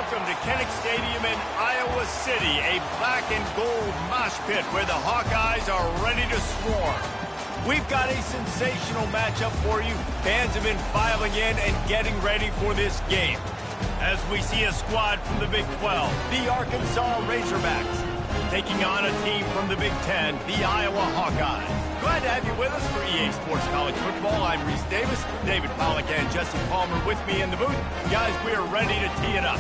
Welcome to Kinnick Stadium in Iowa City, a black and gold mosh pit where the Hawkeyes are ready to swarm. We've got a sensational matchup for you. Fans have been filing in and getting ready for this game. As we see a squad from the Big 12, the Arkansas Razorbacks, taking on a team from the Big 10, the Iowa Hawkeyes. Glad to have you with us for EA Sports College Football. I'm Reese Davis, David Pollack and Jesse Palmer with me in the booth. Guys, we are ready to tee it up.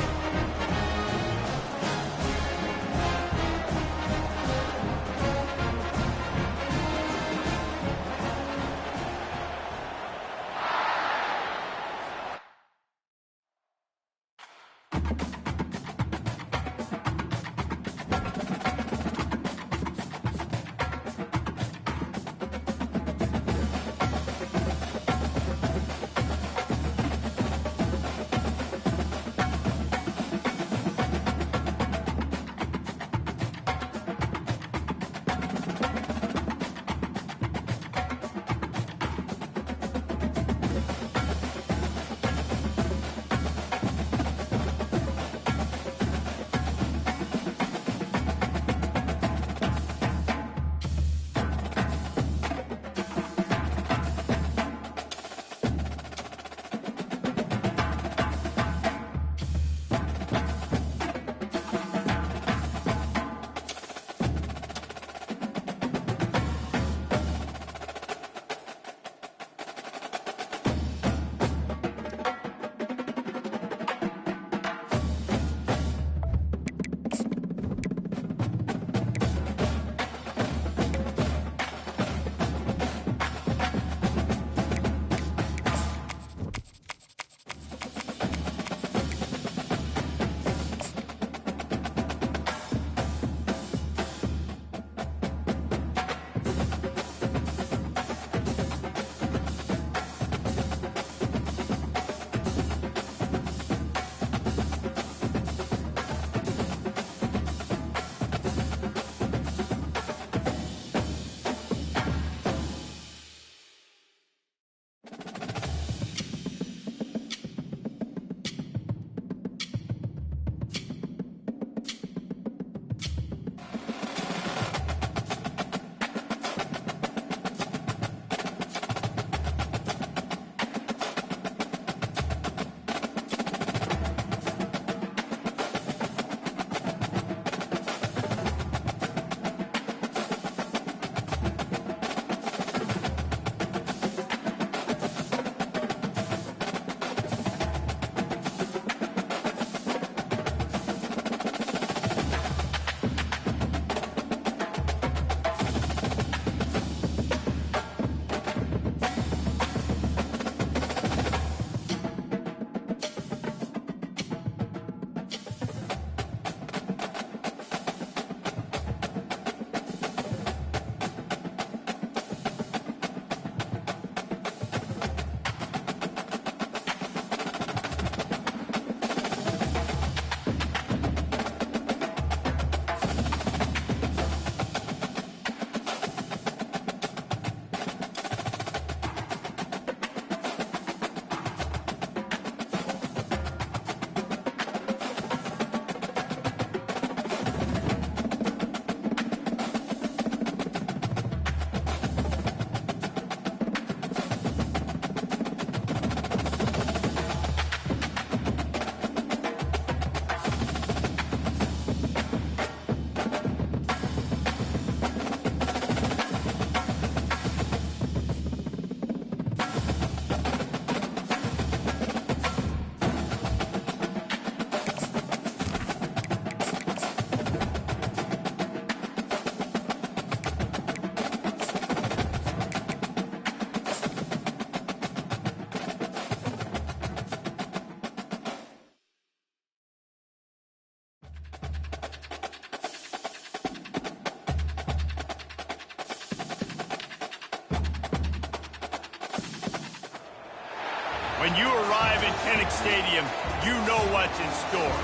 When you arrive in Kinnick Stadium, you know what's in store.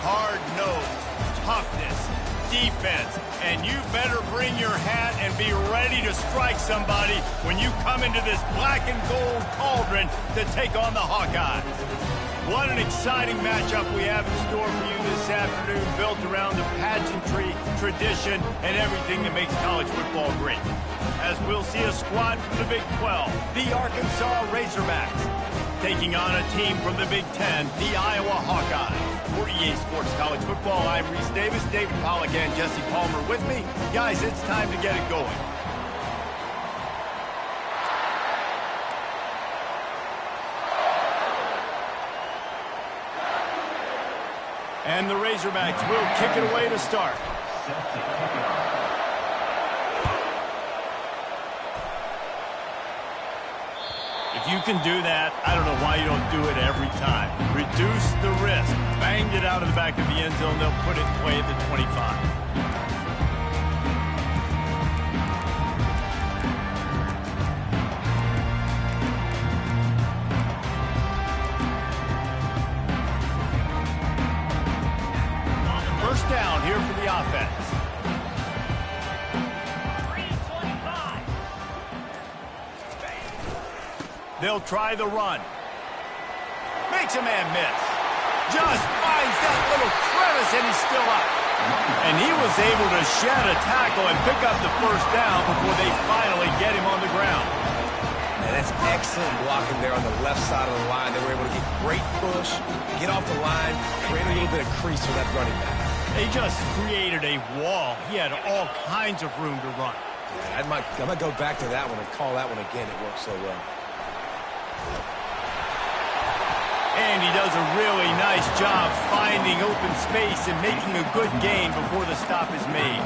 Hard nose, toughness, defense, and you better bring your hat and be ready to strike somebody when you come into this black and gold cauldron to take on the Hawkeyes. What an exciting matchup we have in store for you this afternoon, built around the pageantry, tradition, and everything that makes college football great. As we'll see a squad from the Big 12, the Arkansas Razorbacks, taking on a team from the Big 10, the Iowa Hawkeyes. For EA Sports College Football, I'm Reese Davis, David Pollack, and Jesse Palmer with me. Guys, it's time to get it going. And the Razorbacks will kick it away to start. If you can do that, I don't know why you don't do it every time. Reduce the risk. Banged it out of the back of the end zone. They'll put it away at the 25. First down here for the offense. 3:25. They'll try the run. Makes a man miss. Just finds that little crevice, and he's still up. And he was able to shed a tackle and pick up the first down before they finally get him on the ground. Man, that's excellent blocking there on the left side of the line. They were able to get great push, get off the line, create a little bit of crease for that running back. They just created a wall. He had all kinds of room to run. Yeah, I might go back to that one and call that one again. It worked so well. And he does a really nice job finding open space and making a good gain before the stop is made.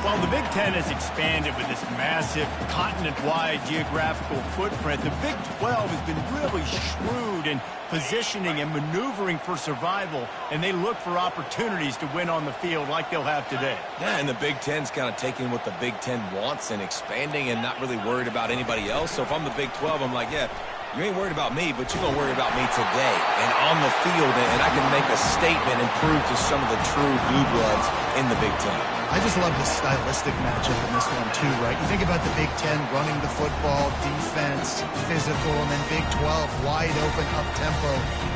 While the Big Ten has expanded with this massive continent-wide geographical footprint, the Big 12 has been really shrewd in positioning and maneuvering for survival, and they look for opportunities to win on the field like they'll have today. Yeah, and the Big Ten's kind of taking what the Big Ten wants and expanding and not really worried about anybody else. So if I'm the Big 12, I'm like, yeah, you ain't worried about me, but you're going to worry about me today and on the field, and I can make a statement and prove to some of the true blue bloods in the Big Ten. I just love the stylistic matchup in this one, too, right? You think about the Big Ten running the football, defense, physical, and then Big 12, wide open, up-tempo,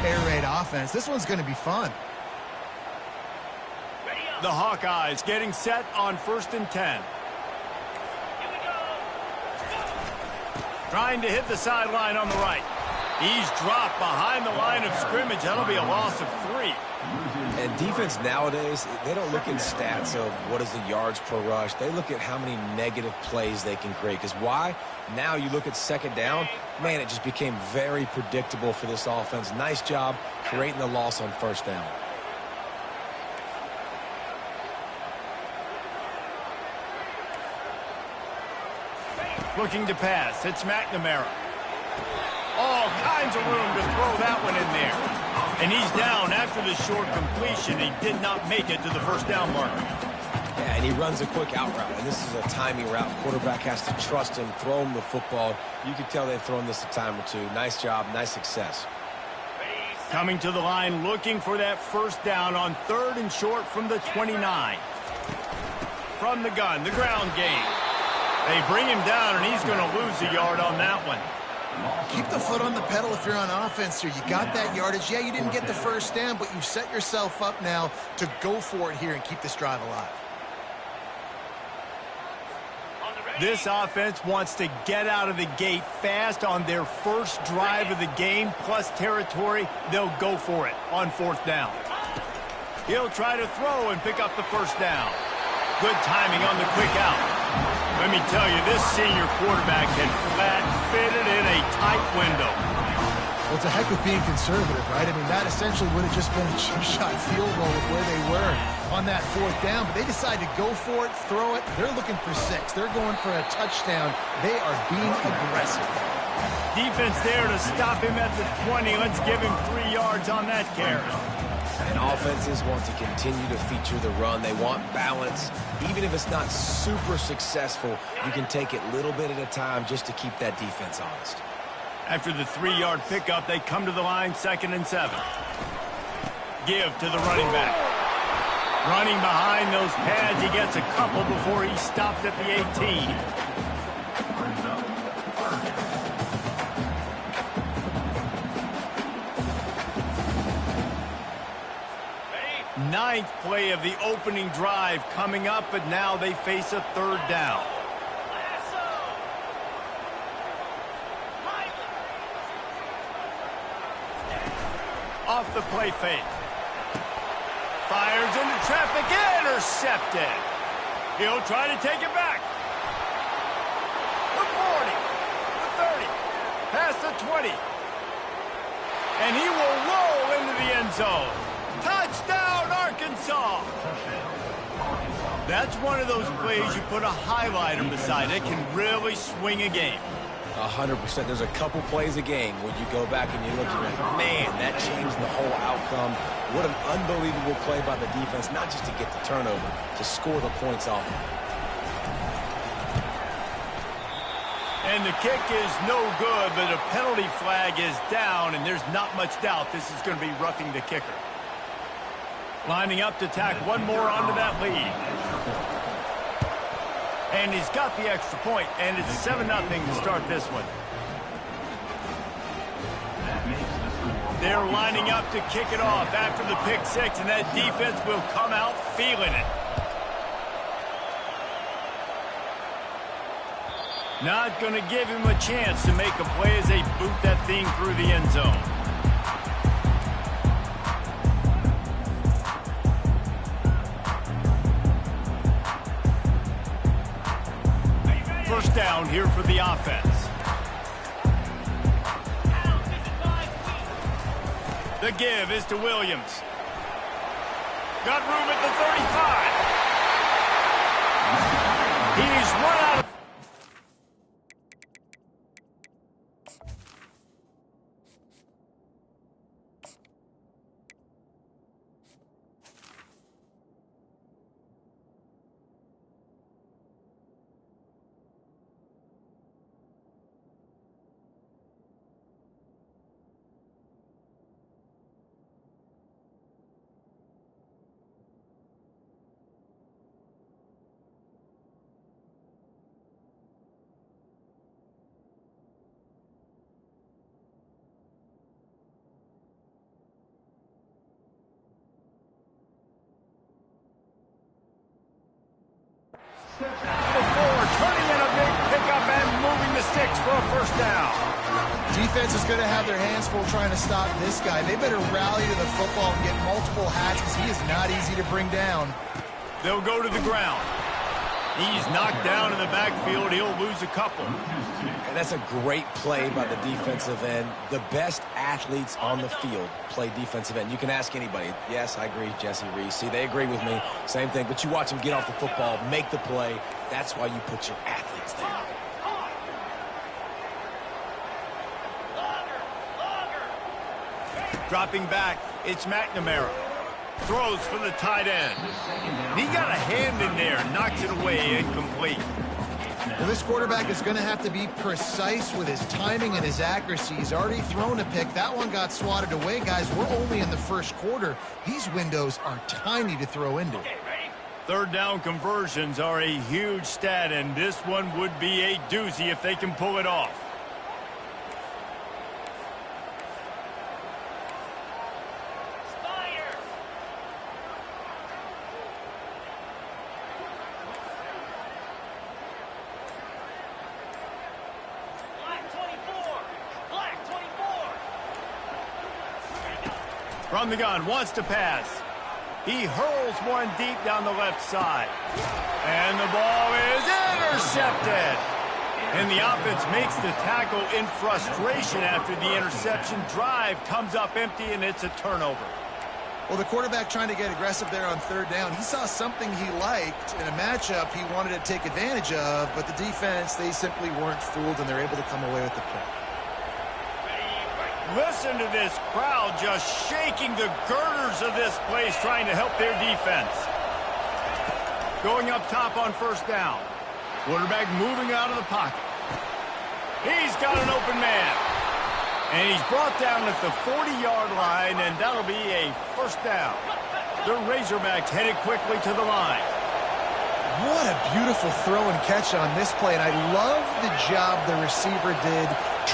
air raid offense. This one's going to be fun. The Hawkeyes getting set on 1st and 10. Trying to hit the sideline on the right. He's dropped behind the line of scrimmage. That'll be a loss of 3. And defense nowadays, they don't look at stats of what is the yards per rush. They look at how many negative plays they can create. Because why? Now you look at second down, man, it just became very predictable for this offense. Nice job creating the loss on first down. Looking to pass. It's McNamara. All kinds of room to throw that one in there. And he's down after the short completion. He did not make it to the first down marker. Yeah, and he runs a quick out route, and this is a timing route. Quarterback has to trust him, throw him the football. You can tell they've thrown this a time or two. Nice job, nice success. Coming to the line, looking for that first down on 3rd and short from the 29. From the gun, the ground game. They bring him down, and he's going to lose a yard on that one. Keep the foot on the pedal if you're on offense here. You got that yardage. Yeah, you didn't get the first down, but you've set yourself up now to go for it here and keep this drive alive. This offense wants to get out of the gate fast on their first drive of the game, plus territory. They'll go for it on 4th down. He'll try to throw and pick up the first down. Good timing on the quick out. Let me tell you, this senior quarterback can flat fit it in a tight window. Well, it's a heck of being conservative, right? I mean, that essentially would have just been a cheap shot field goal with where they were on that 4th down. But they decided to go for it, throw it. They're looking for 6. They're going for a touchdown. They are being aggressive. Defense there to stop him at the 20. Let's give him 3 yards on that carry. And offenses want to continue to feature the run. They want balance. Even if it's not super successful, you can take it little bit at a time just to keep that defense honest. After the 3-yard pickup, they come to the line 2nd and 7. Give to the running back. Running behind those pads, he gets a couple before he stopped at the 18. ninth play of the opening drive coming up, but now they face a third down. Off the play fake. Fires into traffic, intercepted. He'll try to take it back. The 40, the 30, past the 20. And he will roll into the end zone. Touchdown, Arkansas! That's one of those plays you put a highlighter beside. It can really swing a game. 100%. There's a couple plays a game when you go back and you look at it, man, that changed the whole outcome. What an unbelievable play by the defense, not just to get the turnover, to score the points off of it. And the kick is no good, but a penalty flag is down, and there's not much doubt this is going to be roughing the kicker. Lining up to tack one more onto that lead. And he's got the extra point, and it's 7-0 to start this one. They're lining up to kick it off after the pick six, and that defense will come out feeling it. Not going to give him a chance to make a play as they boot that thing through the end zone. First down here for the offense. The give is to Williams. Got room at the 35. He's run out of... Before turning in a big pickup and moving the sticks for a first down. Defense is going to have their hands full trying to stop this guy. They better rally to the football and get multiple hats because he is not easy to bring down. They'll go to the ground. He's knocked down in the backfield. He'll lose a couple. And that's a great play by the defensive end. The best athletes on the field play defensive end. You can ask anybody. Yes, I agree, Jesse Reese. See, they agree with me. Same thing. But you watch them get off the football, make the play. That's why you put your athletes there. Dropping back, it's McNamara. Throws for the tight end. He got a hand in there, knocks it away, incomplete. Well, this quarterback is going to have to be precise with his timing and his accuracy. He's already thrown a pick. That one got swatted away, guys. We're only in the first quarter. These windows are tiny to throw into. Third down conversions are a huge stat, and this one would be a doozy if they can pull it off. From the gun, wants to pass. He hurls one deep down the left side. And the ball is intercepted. And the offense makes the tackle in frustration after the interception. Drive comes up empty, and it's a turnover. Well, the quarterback trying to get aggressive there on third down. He saw something he liked in a matchup he wanted to take advantage of, but the defense, they simply weren't fooled, and they're able to come away with the pick. Listen to this crowd just shaking the girders of this place, trying to help their defense. Going up top on first down. Quarterback moving out of the pocket. He's got an open man. And he's brought down at the 40-yard line, and that'll be a first down. The Razorbacks headed quickly to the line. What a beautiful throw and catch on this play, and I love the job the receiver did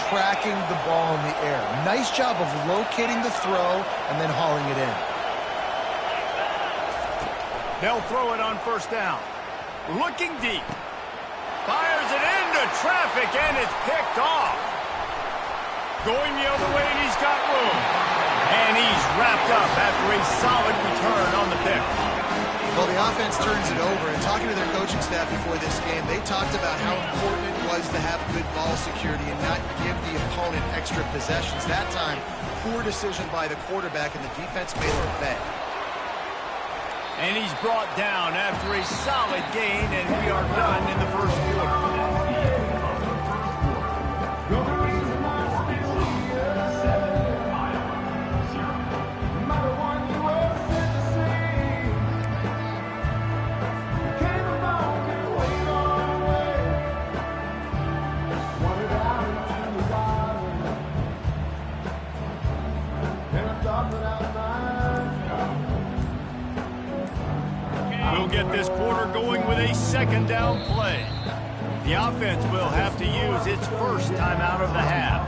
tracking the ball in the air. Nice job of locating the throw and then hauling it in. They'll throw it on first down. Looking deep. Fires it into traffic, and it's picked off. Going the other way, and he's got room. And he's wrapped up after a solid return on the pick. Well, the offense turns it over, and talking to their coaching staff before this game, they talked about how important it was to have good ball security and not give the opponent extra possessions. That time, poor decision by the quarterback, and the defense made them pay. And he's brought down after a solid gain, and we are done in the first quarter. We'll get this quarter going with a second down play. The offense will have to use its first timeout of the half.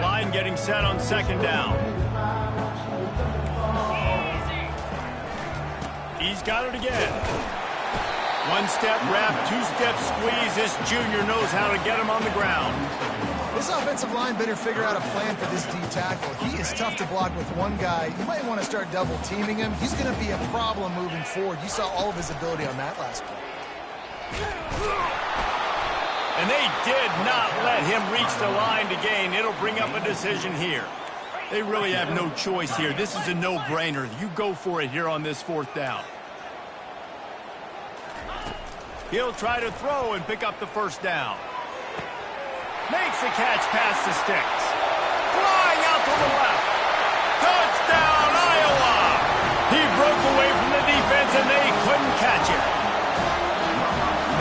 Line getting set on second down. He's got it again. One-step wrap, two-step squeeze. This junior knows how to get him on the ground. This offensive line better figure out a plan for this D tackle. He is tough to block with one guy. You might want to start double-teaming him. He's going to be a problem moving forward. You saw all of his ability on that last play. And they did not let him reach the line to gain. It'll bring up a decision here. They really have no choice here. This is a no-brainer. You go for it here on this fourth down. He'll try to throw and pick up the first down. Makes the catch past the sticks. Flying out to the left. Touchdown, Iowa! He broke away from the defense, and they couldn't catch him.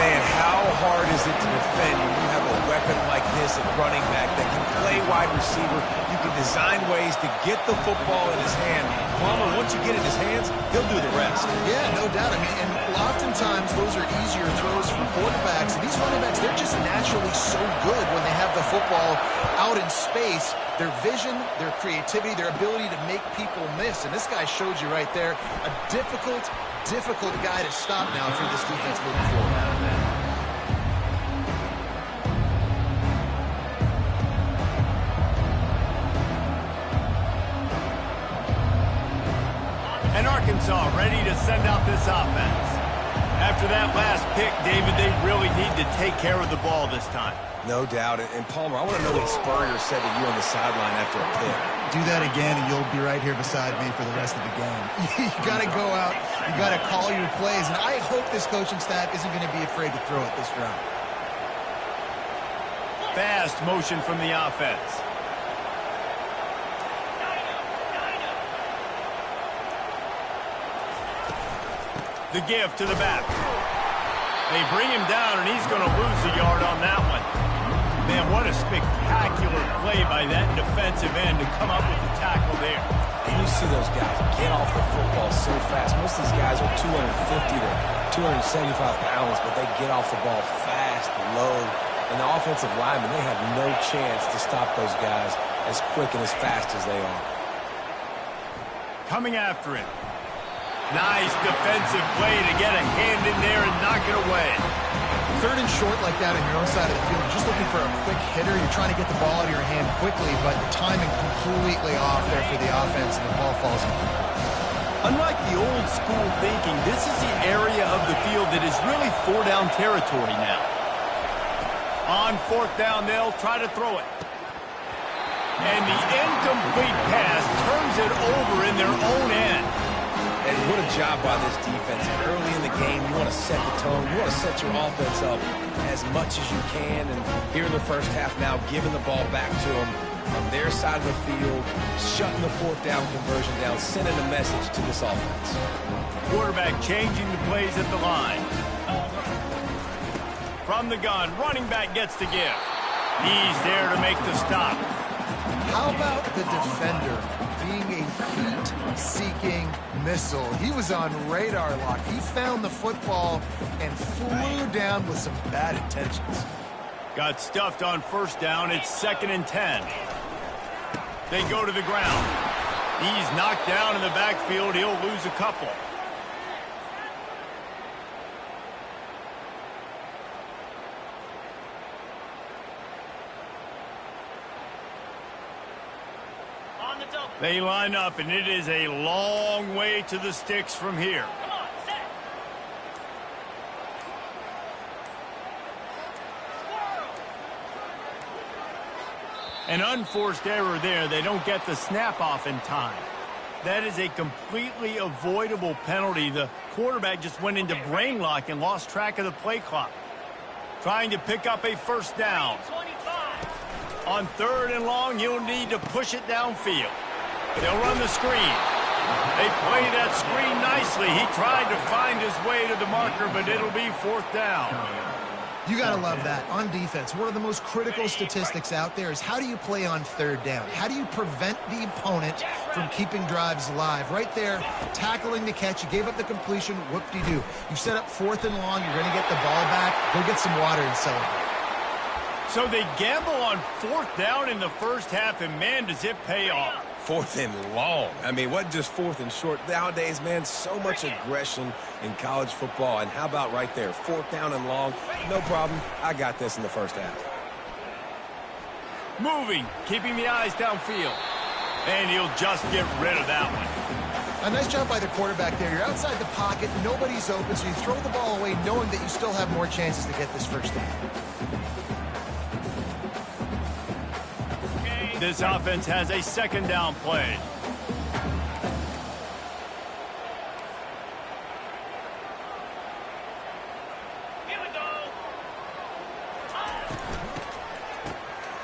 Man, how hard is it to defend when you have a weapon like this at running back that can play wide receiver? You can design ways to get the football in his hand. Palmer, once you get it in his hands, he'll do the rest. Yeah, no doubt. I mean, and oftentimes those are easier throws for quarterbacks. And these running backs, they're just naturally so good when they have the football out in space. Their vision, their creativity, their ability to make people miss. And this guy showed you right there a difficult guy to stop now for this defense moving forward. And Arkansas ready to send out this offense. After that last pick, David, they really need to take care of the ball this time. No doubt. And Palmer, I want to know what Spurrier said to you on the sideline after a pick. Do that again, and you'll be right here beside me for the rest of the game. You got to go out. You got to call your plays. And I hope this coaching staff isn't going to be afraid to throw it this round. Fast motion from the offense. The give to the back. They bring him down, and he's going to lose a yard on that one. Man, what a spectacular play by that defensive end to come up with the tackle there. And you see those guys get off the football so fast. Most of these guys are 250 to 275 pounds, but they get off the ball fast, low. And the offensive linemen, they have no chance to stop those guys as quick and as fast as they are. Coming after it. Nice defensive play to get a hand in there and knock it away. Third and short like that on your own side of the field, just looking for a quick hitter. You're trying to get the ball out of your hand quickly, but the timing completely off there for the offense, and the ball falls in. Unlike the old school thinking, this is the area of the field that is really four-down territory now. On fourth down, they'll try to throw it. And the incomplete pass turns it over in their own end. And what a job by this defense. Early in the game, you want to set the tone. You want to set your offense up as much as you can. And here in the first half now, giving the ball back to them on their side of the field, shutting the fourth down conversion down, sending a message to this offense. Quarterback changing the plays at the line. From the gun, running back gets the give. He's there to make the stop. How about the defender being a heat-seeking missile? He was on radar lock. He found the football and flew down with some bad intentions. Got stuffed on first down. It's 2nd and 10. They go to the ground. He's knocked down in the backfield. He'll lose a couple. They line up, and it is a long way to the sticks from here. Come on, set. An unforced error there. They don't get the snap off in time. That is a completely avoidable penalty. The quarterback just went into brain lock and lost track of the play clock. Trying to pick up a first down. 25. On 3rd and long, you'll need to push it downfield. They'll run the screen. They play that screen nicely. He tried to find his way to the marker, but it'll be 4th down. You got to love that. On defense, one of the most critical statistics out there is how do you play on 3rd down? How do you prevent the opponent from keeping drives alive? Right there, tackling the catch. You gave up the completion. Whoop-de-doo. You set up 4th and long. You're going to get the ball back. Go get some water and celebrate. So they gamble on 4th down in the first half, and man, does it pay off. 4th and long. I mean, what just 4th and short? Nowadays, man, so much aggression in college football. And how about right there, 4th down and long? No problem. I got this in the first half. Moving, keeping the eyes downfield. And he'll just get rid of that one. A nice job by the quarterback there. You're outside the pocket. Nobody's open, so you throw the ball away knowing that you still have more chances to get this first down. This offense has a 2nd down play. Here we go.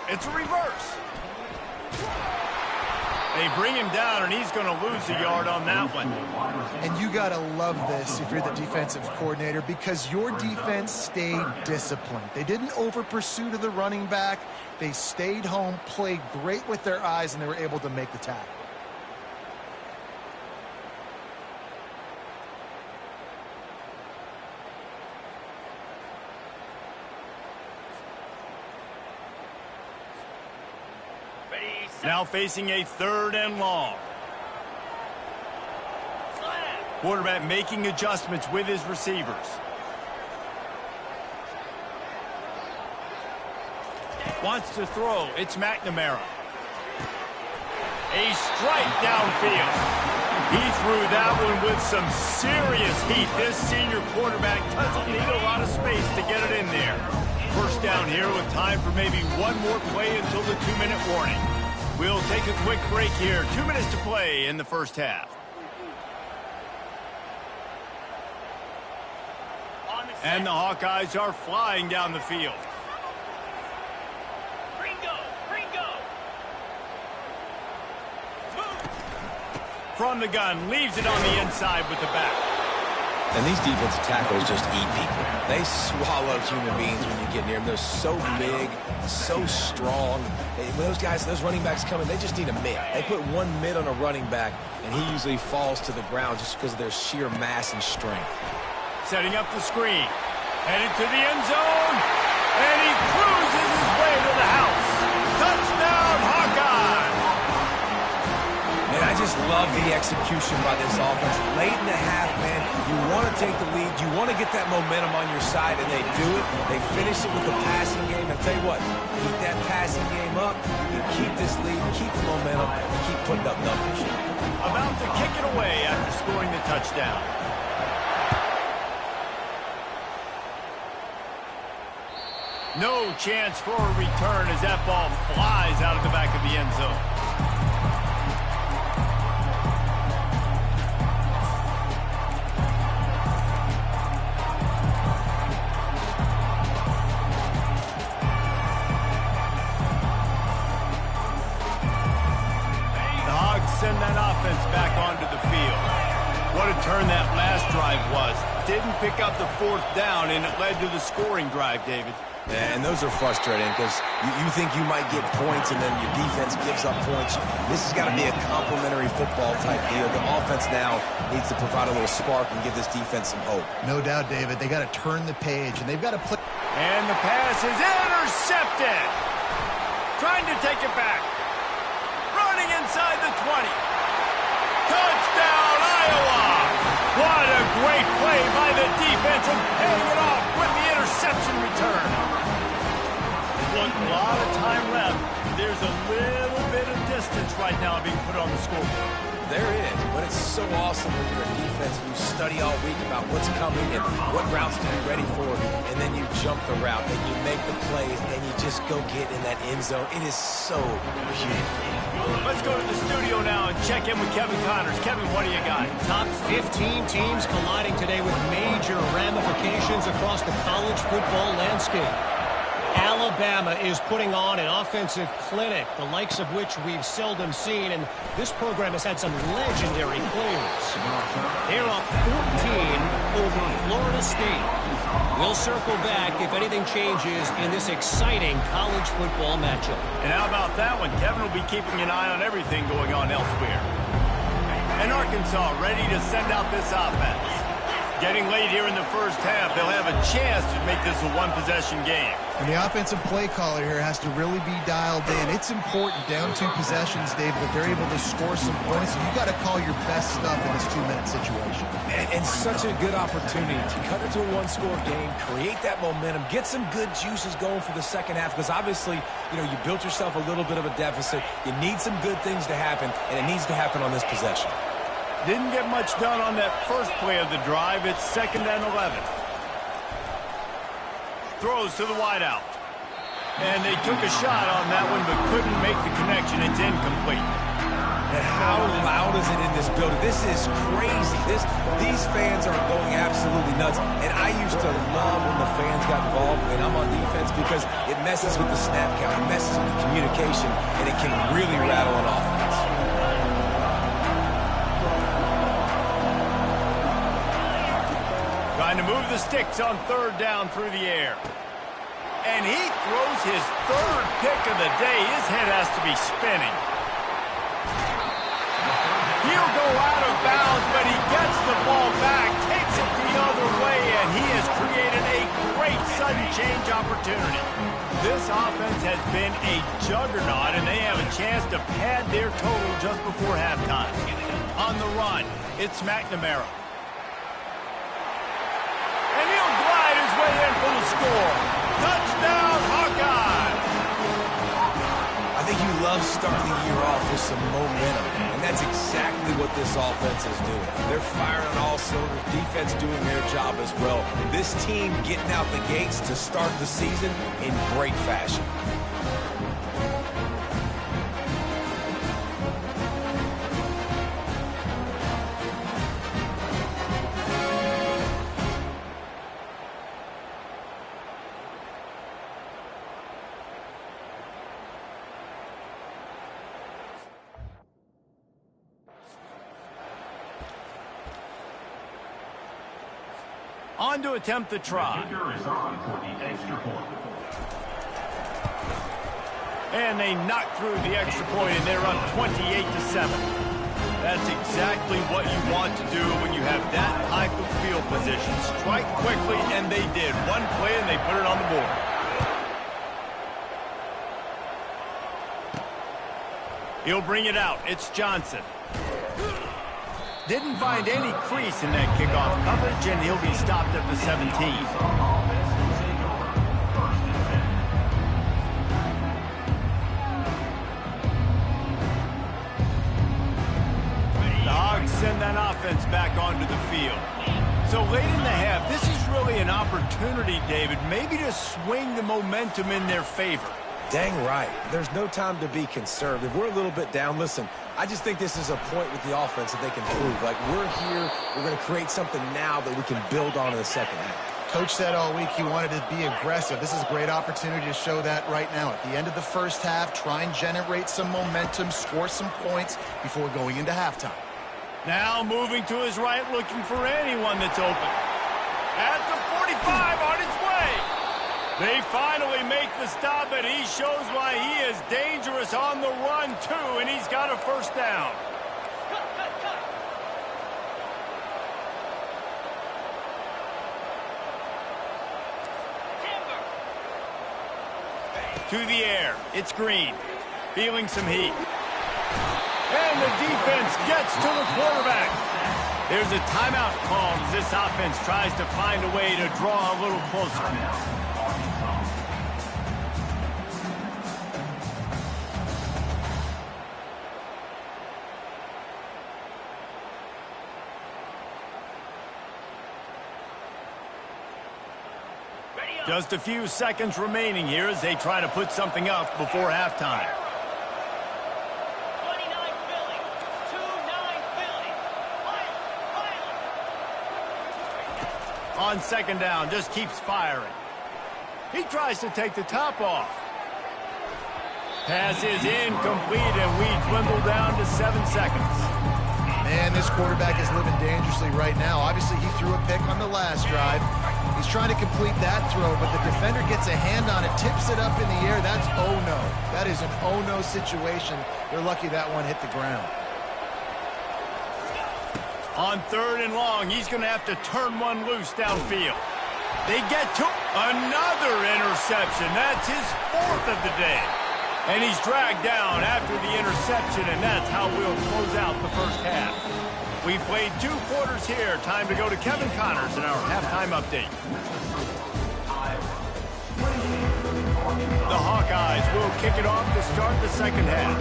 It's a reverse. They bring him down, and he's going to lose a yard on that one. And you got to love this if you're the defensive coordinator because your defense stayed disciplined. They didn't over-pursue to the running back. They stayed home, played great with their eyes, and they were able to make the tackle. Ready, set. Now facing a 3rd and long. Slam. Quarterback making adjustments with his receivers. Wants to throw. It's McNamara. A strike downfield. He threw that one with some serious heat. This senior quarterback doesn't need a lot of space to get it in there. First down here with time for maybe one more play until the 2-minute warning. We'll take a quick break here. 2 minutes to play in the first half. And the Hawkeyes are flying down the field. From the gun, leaves it on the inside with the back. And these defensive tackles just eat people. They swallow human beings when you get near them. They're so big, so strong. When those guys, those running backs come in, they just need a mid. They put one mid on a running back, and he usually falls to the ground just because of their sheer mass and strength. Setting up the screen. Headed to the end zone. And he cruises his way to the house. Touchdown, Hawkeye! Man, I just love the execution by this offense. Late in the half, man, you want to take the lead. You want to get that momentum on your side, and they do it. They finish it with the passing game. I tell you what, keep that passing game up. You keep this lead, keep the momentum, and keep putting up numbers. About to kick it away after scoring the touchdown. No chance for a return as that ball flies out of the back of the end zone. The Hogs send that offense back onto the field. What a turn that last drive was. Didn't pick up the 4th down, and it led to the scoring drive, David. And those are frustrating because you think you might get points and then your defense gives up points. This has got to be a complementary football type deal. The offense now needs to provide a little spark and give this defense some hope. No doubt, David. They got to turn the page, and they've got to play. And the pass is intercepted. Trying to take it back. Running inside the 20. Touchdown, Iowa! What a great play by the defense and paying it off with the interception return. Look, a lot of time left. There's a little bit of distance right now being put on the scoreboard. There is, but it's so awesome when you're a defense and you study all week about what's coming and what routes to be ready for, and then you jump the route and you make the plays and you just go get in that end zone. It is so beautiful. Let's go to the studio now and check in with Kevin Connors. Kevin, what do you got? Top 15 teams colliding today with major ramifications across the college football landscape. Alabama is putting on an offensive clinic, the likes of which we've seldom seen, and this program has had some legendary players. They're up 14 over Florida State. We'll circle back if anything changes in this exciting college football matchup. And how about that one? Kevin will be keeping an eye on everything going on elsewhere. And Arkansas ready to send out this offense. Getting late here in the first half, they'll have a chance to make this a one-possession game. And the offensive play caller here has to really be dialed in. It's important, down 2 possessions, David, that they're able to score some points. And you got to call your best stuff in this 2-minute situation. And such a good opportunity to cut into a one-score game, create that momentum, get some good juices going for the second half. Because obviously, you built yourself a little bit of a deficit. You need some good things to happen, and it needs to happen on this possession. Didn't get much done on that first play of the drive. It's 2nd and 11. Throws to the wideout. And they took a shot on that one but couldn't make the connection. It's incomplete. And how loud is it in this building? This is crazy. These fans are going absolutely nuts. And I used to love when the fans got involved when I'm on defense because it messes with the snap count. It messes with the communication, and it can really rattle an offense. Trying to move the sticks on 3rd down through the air. And he throws his 3rd pick of the day. His head has to be spinning. He'll go out of bounds, but he gets the ball back, takes it the other way, and he has created a great sudden change opportunity. This offense has been a juggernaut, and they have a chance to pad their total just before halftime. On the run, it's McNamara. And he'll glide his way in for the score. Touchdown, Hawkeye! I think you love starting the year off with some momentum, and that's exactly what this offense is doing. They're firing on all cylinders, defense doing their job as well. This team getting out the gates to start the season in great fashion. On to attempt the try. And they knock through the extra point, and they're up 28-7. That's exactly what you want to do when you have that type of field position. Strike quickly, and they did. One play, and they put it on the board. He'll bring it out. It's Johnson. Didn't find any crease in that kickoff coverage, and he'll be stopped at the 17. The Hogs send that offense back onto the field. So late in the half, this is really an opportunity, David, maybe to swing the momentum in their favor. Dang right. There's no time to be concerned. If we're a little bit down, listen, I just think this is a point with the offense that they can prove. Like, we're here, we're going to create something now that we can build on in the second half. Coach said all week he wanted to be aggressive. This is a great opportunity to show that right now. At the end of the first half, try and generate some momentum, score some points before going into halftime. Now moving to his right, looking for anyone that's open. At the 45, on his way. They finally make the stop, and he shows why he is dangerous on the run, too, and he's got a first down. To the air. It's Green. Feeling some heat. And the defense gets to the quarterback. There's a timeout called as this offense tries to find a way to draw a little closer. Just a few seconds remaining here as they try to put something up before halftime. 29 Philly. 2-9 Philly. Fire. On second down, just keeps firing. He tries to take the top off. Pass is incomplete, and we dwindle down to 7 seconds. Man, this quarterback is living dangerously right now. Obviously, he threw a pick on the last drive. He's trying to complete that throw, but the defender gets a hand on it, tips it up in the air. That's oh-no. That is an oh-no situation. They're lucky that one hit the ground. On third and long, he's going to have to turn one loose downfield. They get to another interception. That's his 4th of the day. And he's dragged down after the interception, and that's how we'll close out the first half. We've played 2 quarters here. Time to go to Kevin Connors in our halftime update. The Hawkeyes will kick it off to start the second half.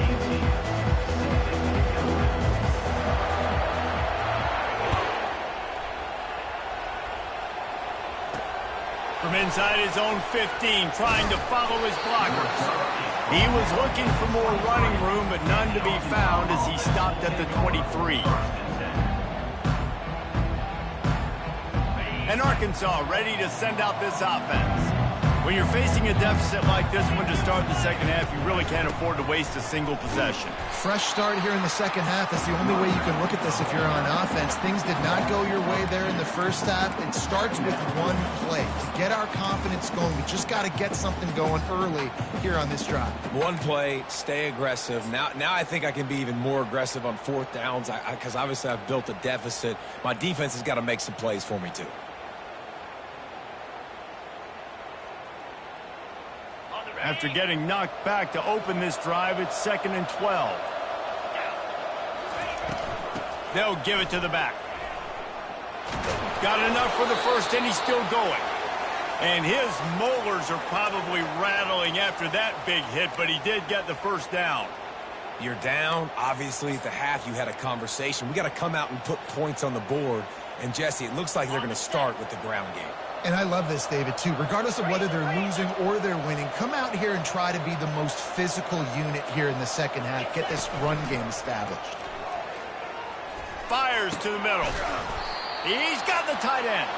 From inside his own 15, trying to follow his blockers. He was looking for more running room, but none to be found as he stopped at the 23. And Arkansas ready to send out this offense. When you're facing a deficit like this one to start the second half, you really can't afford to waste a single possession. Fresh start here in the second half. That's the only way you can look at this if you're on offense. Things did not go your way there in the first half. It starts with one play. To get our confidence going, we just got to get something going early here on this drive. One play, stay aggressive. Now I think I can be even more aggressive on 4th downs because obviously I've built a deficit. My defense has got to make some plays for me too. After getting knocked back to open this drive, it's 2nd and 12. They'll give it to the back. Got enough for the first, and he's still going. And his molars are probably rattling after that big hit, but he did get the first down. You're down. Obviously, at the half, you had a conversation. We got to come out and put points on the board. And, Jesse, it looks like they're going to start with the ground game. And I love this, David, too. Regardless of whether they're losing or they're winning, come out here and try to be the most physical unit here in the second half. Get this run game established. Fires to the middle. He's got the tight end.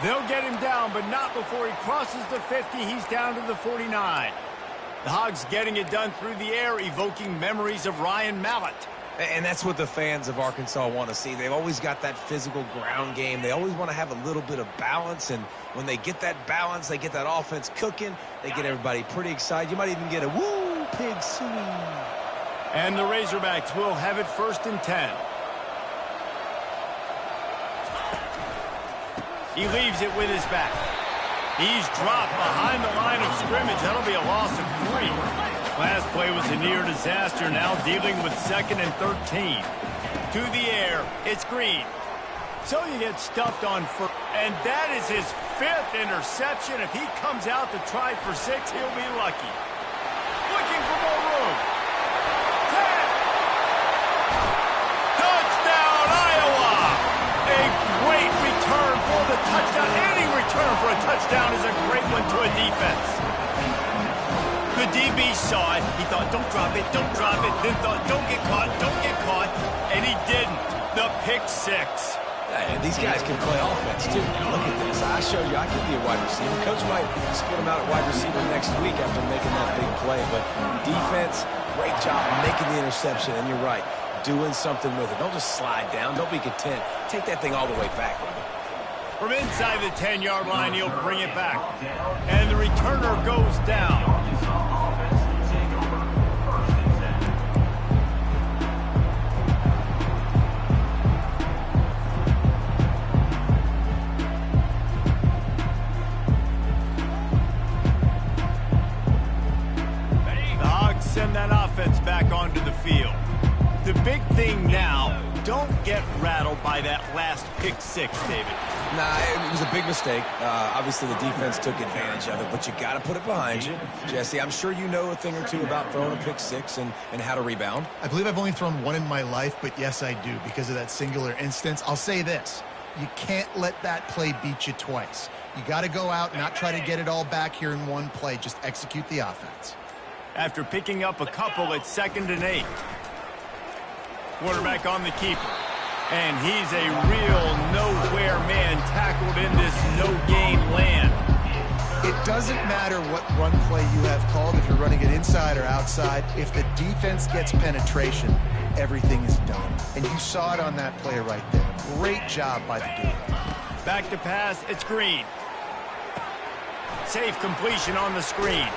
They'll get him down, but not before he crosses the 50. He's down to the 49. The Hogs getting it done through the air, evoking memories of Ryan Mallett. And that's what the fans of Arkansas want to see. They've always got that physical ground game. They always want to have a little bit of balance. And when they get that balance, they get that offense cooking. They get everybody pretty excited. You might even get a woo, pig swing. And the Razorbacks will have it 1st and 10. He leaves it with his back. He's dropped behind the line of scrimmage. That'll be a loss of 3. Last play was a near disaster, now dealing with 2nd and 13. To the air, it's Green. So you get stuffed on first. And that is his 5th interception. If he comes out to try for 6, he'll be lucky. Looking for more room. 10. Touchdown, Iowa! A great return for the touchdown. Any return for a touchdown is a great one to a defense. The DB saw it. He thought, don't drop it, don't drop it. Then thought, don't get caught, don't get caught. And he didn't. The pick 6. Yeah, these guys can play offense, too. Now, look at this. I showed you I can be a wide receiver. Coach might split him out at wide receiver next week after making that big play. But defense, great job making the interception. And you're right, doing something with it. Don't just slide down. Don't be content. Take that thing all the way back, brother. From inside the 10-yard line, he'll bring it back. And the returner goes down. The Hogs send that offense back onto the field. The big thing now, don't get rattled by that last pick six, David. Nah, it was a big mistake. Obviously, the defense took advantage of it, but you got to put it behind you. Jesse, I'm sure you know a thing or two about throwing a pick six and how to rebound. I believe I've only thrown one in my life, but yes, I do because of that singular instance. I'll say this. You can't let that play beat you twice. You got to go out and not try to get it all back here in one play. Just execute the offense. After picking up a couple at 2nd and 8. Quarterback on the keeper. And he's a real nowhere man tackled in this no-gain land. It doesn't matter what run play you have called, if you're running it inside or outside. If the defense gets penetration, everything is done. And you saw it on that play right there. Great job by the dude. Back to pass, it's Green. Safe completion on the screen.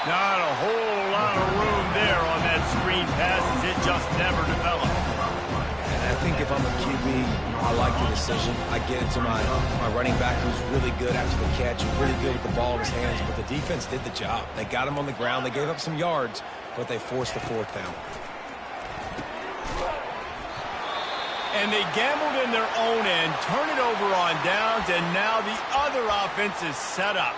Not a whole lot of room there on that screen pass as it just never developed. And I think if I'm a QB, I like the decision. I get it to my running back who's really good after the catch, really good with the ball in his hands, but the defense did the job. They got him on the ground. They gave up some yards, but they forced the 4th down. And they gambled in their own end, turn it over on downs, and now the other offense is set up.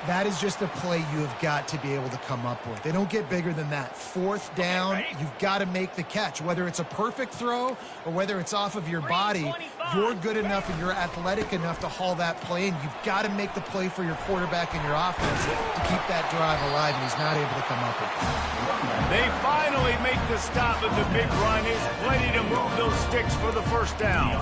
That is just a play you have got to be able to come up with. They don't get bigger than that. 4th down, you've got to make the catch. Whether it's a perfect throw or whether it's off of your body, you're good enough and you're athletic enough to haul that play, and you've got to make the play for your quarterback and your offense to keep that drive alive, and he's not able to come up with it. They finally make the stop, but the big run is plenty to move those sticks for the 1st down.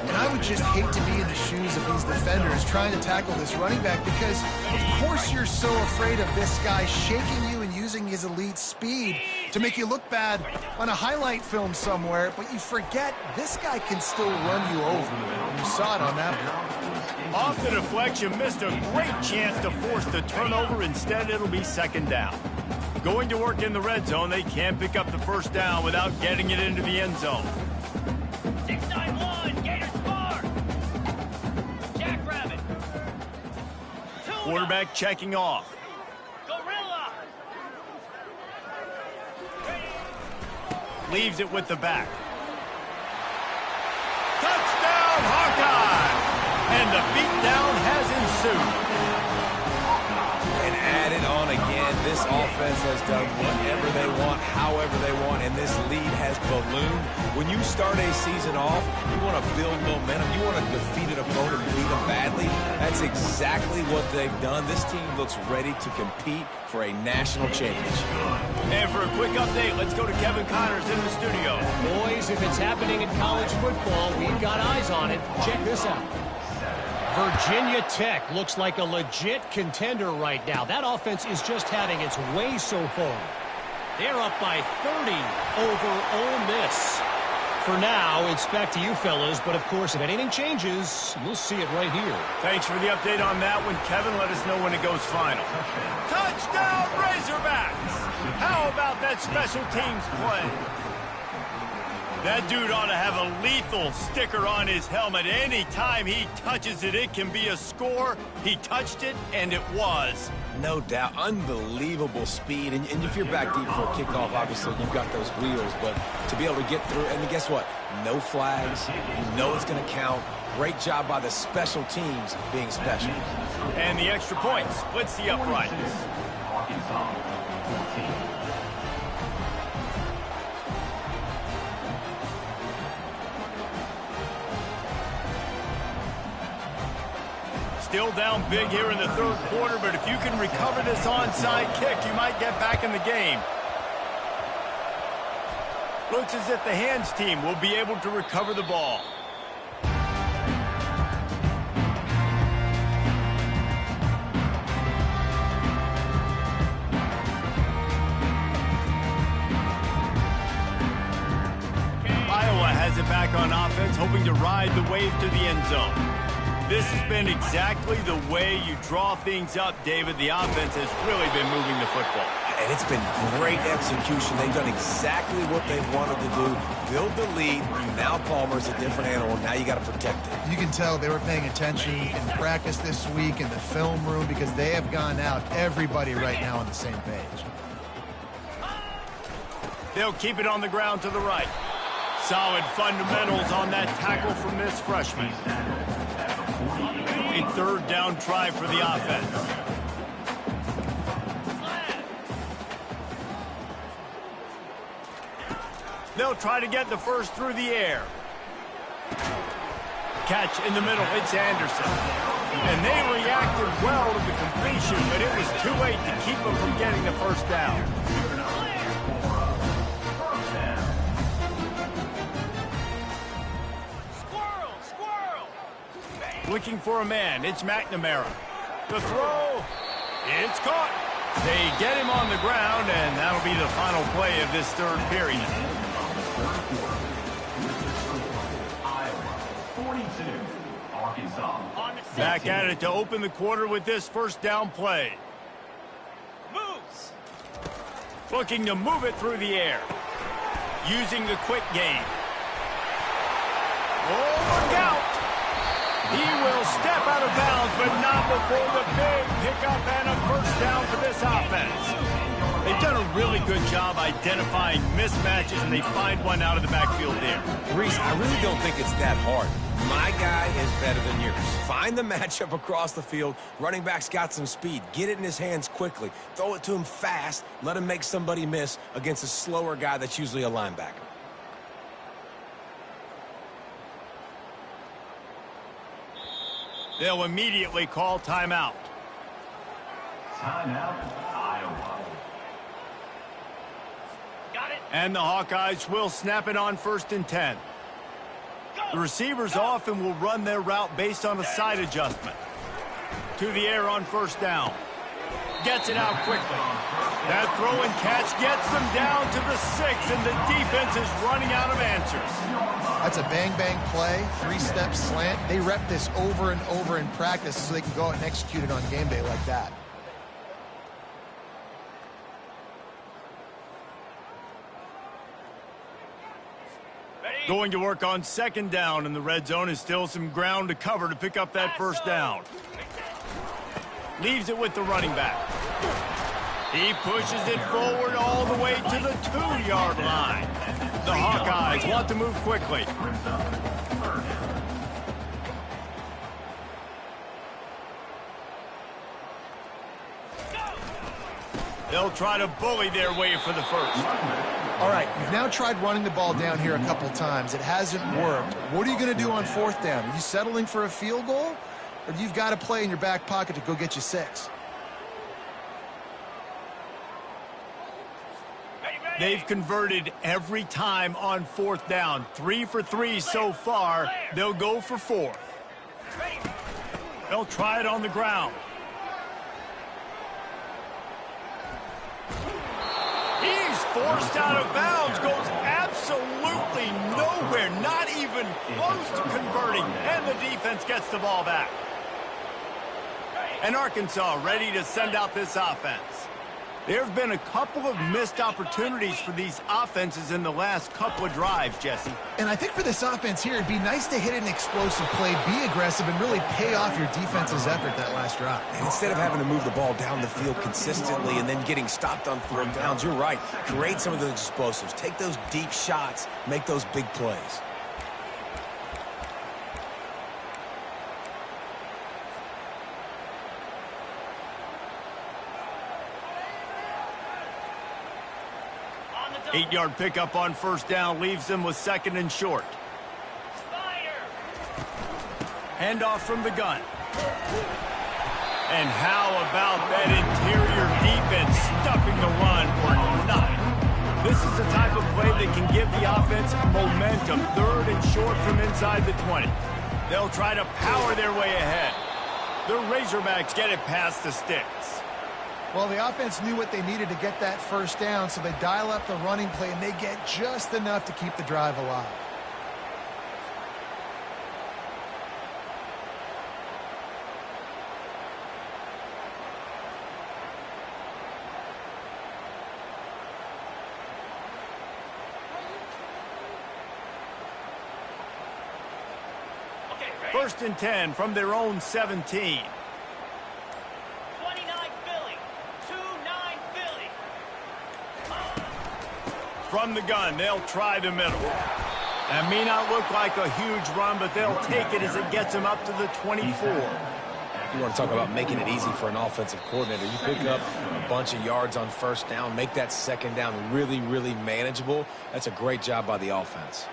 And I would just hate to be in the shoes of these defenders trying to tackle this running back because, of course, you're so afraid of this guy shaking you and using his elite speed to make you look bad on a highlight film somewhere, but you forget this guy can still run you over. You saw it on that one. Off the deflection, missed a great chance to force the turnover. Instead, it'll be 2nd down. Going to work in the red zone, they can't pick up the 1st down without getting it into the end zone. 6-9-1, Gators score! Jackrabbit. Quarterback checking off. Gorilla. Leaves it with the back. Touchdown, Hawkeye! And the beatdown has ensued. And added on again, this offense has done whatever they want, however they want, and this lead has ballooned. When you start a season off, you want to build momentum. You want to defeat an opponent and beat them badly. That's exactly what they've done. This team looks ready to compete for a national championship. And for a quick update, let's go to Kevin Connors in the studio. Boys, if it's happening in college football, we've got eyes on it. Check this out. Virginia Tech looks like a legit contender right now. That offense is just having its way so far. They're up by 30 over Ole Miss. For now, it's back to you fellas, but of course, if anything changes, you'll see it right here. Thanks for the update on that one, Kevin. Let us know when it goes final. Touchdown, Razorbacks! How about that special teams play? That dude ought to have a lethal sticker on his helmet. Anytime he touches it, it can be a score. He touched it, and it was. No doubt. Unbelievable speed. And if you're back deep for a kickoff, obviously, you've got those wheels. But to be able to get through, and guess what? No flags. You know it's going to count. Great job by the special teams being special. And the extra point splits the uprights. Still down big here in the 3rd quarter, but if you can recover this onside kick, you might get back in the game. Looks as if the hands team will be able to recover the ball. Iowa has it back on offense, hoping to ride the wave to the end zone. This has been exactly the way you draw things up, David. The offense has really been moving the football. And it's been great execution. They've done exactly what they wanted to do. Build the lead. Now Palmer's a different animal. Now you got to protect it. You can tell they were paying attention in practice this week in the film room because they have gone out, everybody right now on the same page. They'll keep it on the ground to the right. Solid fundamentals on that tackle from this freshman. A third down try for the offense. They'll try to get the first through the air. Catch in the middle, it's Anderson. And they reacted well to the completion, but it was too late to keep them from getting the first down. Looking for a man, it's McNamara. The throw, it's caught. They get him on the ground, and that'll be the final play of this third period. Back at it to open the quarter with this first down play. Moves. Looking to move it through the air. Using the quick game. Oh, look out! He will step out of bounds, but not before the big pickup and a first down for this offense. They've done a really good job identifying mismatches, and they find one out of the backfield there. Reese, I really don't think it's that hard. My guy is better than yours. Find the matchup across the field. Running back's got some speed. Get it in his hands quickly. Throw it to him fast. Let him make somebody miss against a slower guy that's usually a linebacker. They'll immediately call timeout. Timeout, Iowa. Got it. And the Hawkeyes will snap it on 1st and 10. The receivers often will run their route based on a side adjustment. To the air on 1st down. Gets it out quickly. That throw and catch gets them down to the 6, and the defense is running out of answers. That's a bang-bang play, three-step slant. They rep this over and over in practice so they can go out and execute it on game day like that. Going to work on 2nd down, and the red zone is still some ground to cover to pick up that first down. Leaves it with the running back. He pushes it forward all the way to the 2-yard line. The Hawkeyes want to move quickly. They'll try to bully their way for the first. All right, you've now tried running the ball down here a couple times. It hasn't worked. What are you going to do on 4th down? Are you settling for a field goal? Or do you've got to play in your back pocket to go get you 6? They've converted every time on 4th down. 3 for 3 so far. They'll go for 4th. They'll try it on the ground. He's forced out of bounds, goes absolutely nowhere, not even close to converting, and the defense gets the ball back. And Arkansas ready to send out this offense. There have been a couple of missed opportunities for these offenses in the last couple of drives, Jesse. And I think for this offense here, it'd be nice to hit an explosive play, be aggressive, and really pay off your defense's effort that last drive. And instead of having to move the ball down the field consistently and then getting stopped on 4th downs, you're right. Create some of those explosives. Take those deep shots. Make those big plays. On the double. 8-yard pickup on 1st down leaves them with 2nd and short. Spider. Handoff from the gun. And how about that interior defense stuffing the run for 9? This is the type of play that can give the offense momentum. 3rd and short from inside the 20. They'll try to power their way ahead. The Razorbacks get it past the sticks. Well, the offense knew what they needed to get that first down, so they dial up the running play, and they get just enough to keep the drive alive. First and 10 from their own 17. 29 Philly. 2-9 Philly. From the gun, they'll try the middle. That may not look like a huge run, but they'll take it as it gets them up to the 24. You want to talk about making it easy for an offensive coordinator. You pick up a bunch of yards on first down, make that second down really, really manageable. That's a great job by the offense.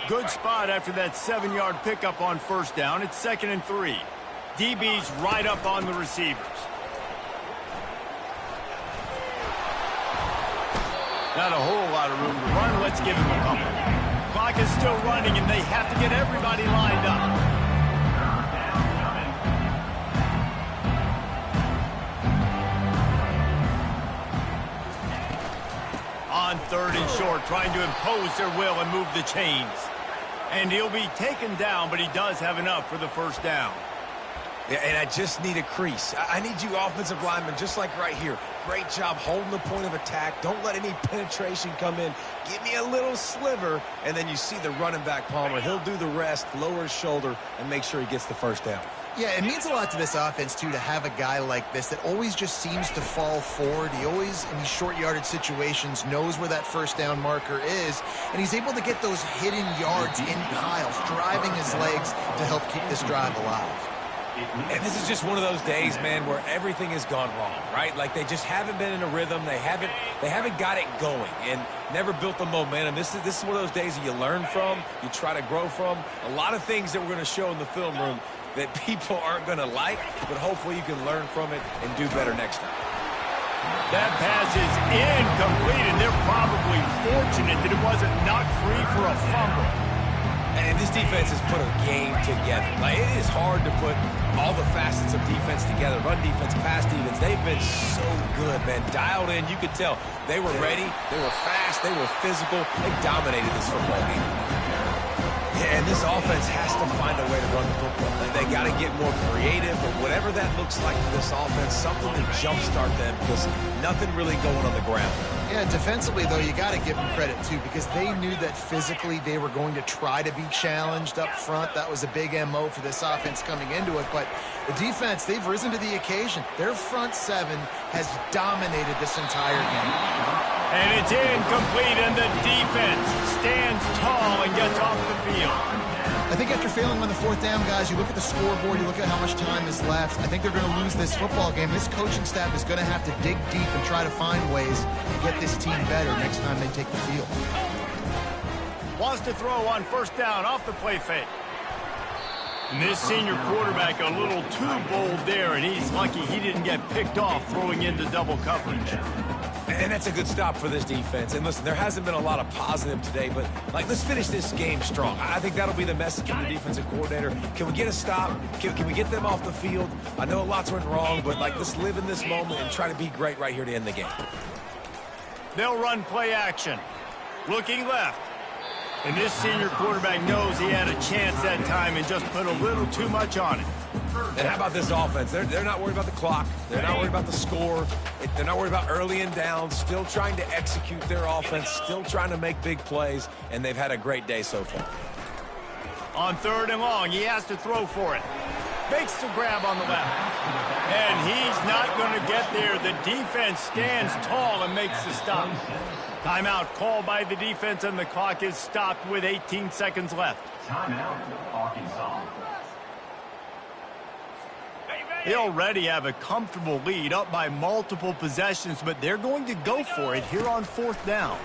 Good spot after that 7-yard pickup on first down. It's 2nd and 3. DB's right up on the receivers. Not a whole lot of room to run. Let's give him a couple. Clock is still running, and they have to get everybody lined up. On 3rd and short, trying to impose their will and move the chains. And he'll be taken down, but he does have enough for the first down. Yeah, and I just need a crease. I need you offensive linemen, just like right here. Great job holding the point of attack. Don't let any penetration come in. Give me a little sliver, and then you see the running back, Palmer. He'll do the rest, lower his shoulder, and make sure he gets the first down. Yeah, it means a lot to this offense, too, to have a guy like this that always just seems to fall forward. He always, in these short yardage situations, knows where that first down marker is, and he's able to get those hidden yards in piles, driving his legs to help keep this drive alive. And this is just one of those days, man, where everything has gone wrong, right? Like they just haven't been in a rhythm. They haven't got it going and never built the momentum. This is one of those days that you learn from, you try to grow from. A lot of things that we're going to show in the film room that people aren't going to like, but hopefully you can learn from it and do better next time. That pass is incomplete, and they're probably fortunate that it wasn't knocked free for a fumble. And this defense has put a game together. Like, it is hard to put all the facets of defense together. Run defense, pass defense. They've been so good, man. Dialed in. You could tell they were ready. They were fast. They were physical. They dominated this football game. Yeah, and this offense has to find a way to run the football. They got to get more creative, but whatever that looks like for this offense, something to jumpstart them because nothing really going on the ground. Yeah, defensively, though, you got to give them credit, too, because they knew that physically they were going to try to be challenged up front. That was a big MO for this offense coming into it. But the defense, they've risen to the occasion. Their front seven has dominated this entire game. And it's incomplete, and the defense stands tall and gets off the field. I think after failing on the 4th down, guys, you look at the scoreboard, you look at how much time is left. I think they're going to lose this football game. This coaching staff is going to have to dig deep and try to find ways to get this team better next time they take the field. Wants to throw on first down off the play fake. And this senior quarterback a little too bold there, and he's lucky he didn't get picked off throwing into double coverage. And that's a good stop for this defense. And listen, there hasn't been a lot of positive today, but let's finish this game strong. I think that'll be the message from the defensive coordinator. Can we get a stop? Can we get them off the field? I know lots went wrong, but let's live in this moment and try to be great right here to end the game. They'll run play action. Looking left. And this senior quarterback knows he had a chance that time and just put a little too much on it. And how about this offense? They're not worried about the clock. They're not worried about the score. They're not worried about early and down. Still trying to execute their offense. Still trying to make big plays. And they've had a great day so far. On 3rd and long, he has to throw for it. Makes the grab on the left. And he's not going to get there. The defense stands tall and makes the stop. Timeout called by the defense, and the clock is stopped with 18 seconds left. Timeout, Arkansas. They already have a comfortable lead, up by multiple possessions, but they're going to go for it here on 4th down.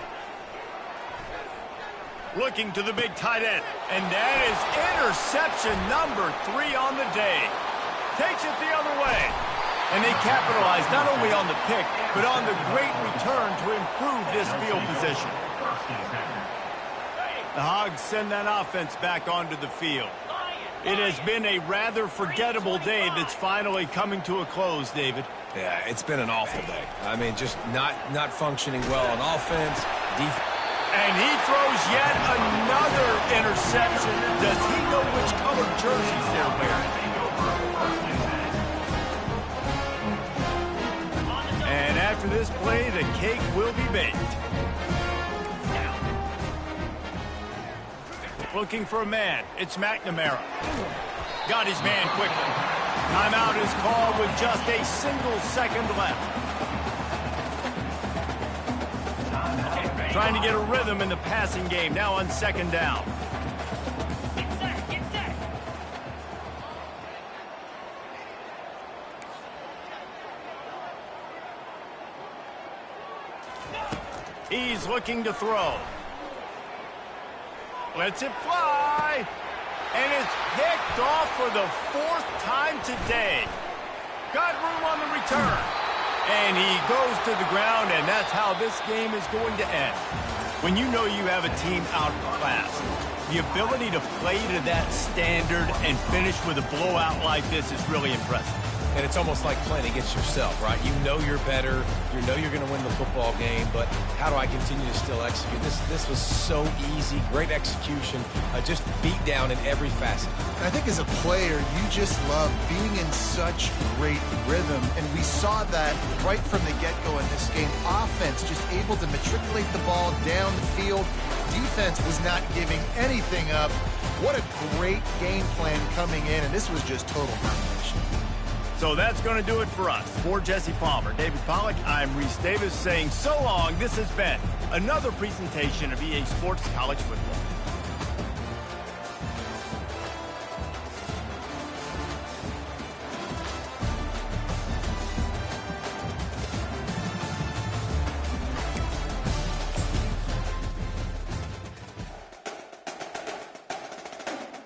Looking to the big tight end, and that is interception number 3 on the day. Takes it the other way. And they capitalize not only on the pick, but on the great return to improve this field position. The Hogs send that offense back onto the field. It has been a rather forgettable day that's finally coming to a close, David. Yeah, it's been an awful day. I mean, just not functioning well on offense, defense. And he throws yet another interception. Does he know which color jerseys they're wearing? And cake will be baked. Looking for a man. It's McNamara. Got his man quickly. Timeout is called with just a single second left. Trying to get a rhythm in the passing game. Now on second down. Get set, get set. He's looking to throw. Lets it fly. And it's picked off for the 4th time today. Got room on the return. And he goes to the ground, and that's how this game is going to end. When you know you have a team outclassed, the ability to play to that standard and finish with a blowout like this is really impressive. And it's almost like playing against yourself, right? You know you're better. You know you're going to win the football game, but how do I continue to still execute? This was so easy, great execution, just beat down in every facet. I think as a player, you just love being in such great rhythm, and we saw that right from the get-go in this game. Offense just able to matriculate the ball down the field. Defense was not giving anything up. What a great game plan coming in, and this was just total domination. So that's going to do it for us. For Jesse Palmer, David Pollack, I'm Reese Davis saying so long. This has been another presentation of EA Sports College Football.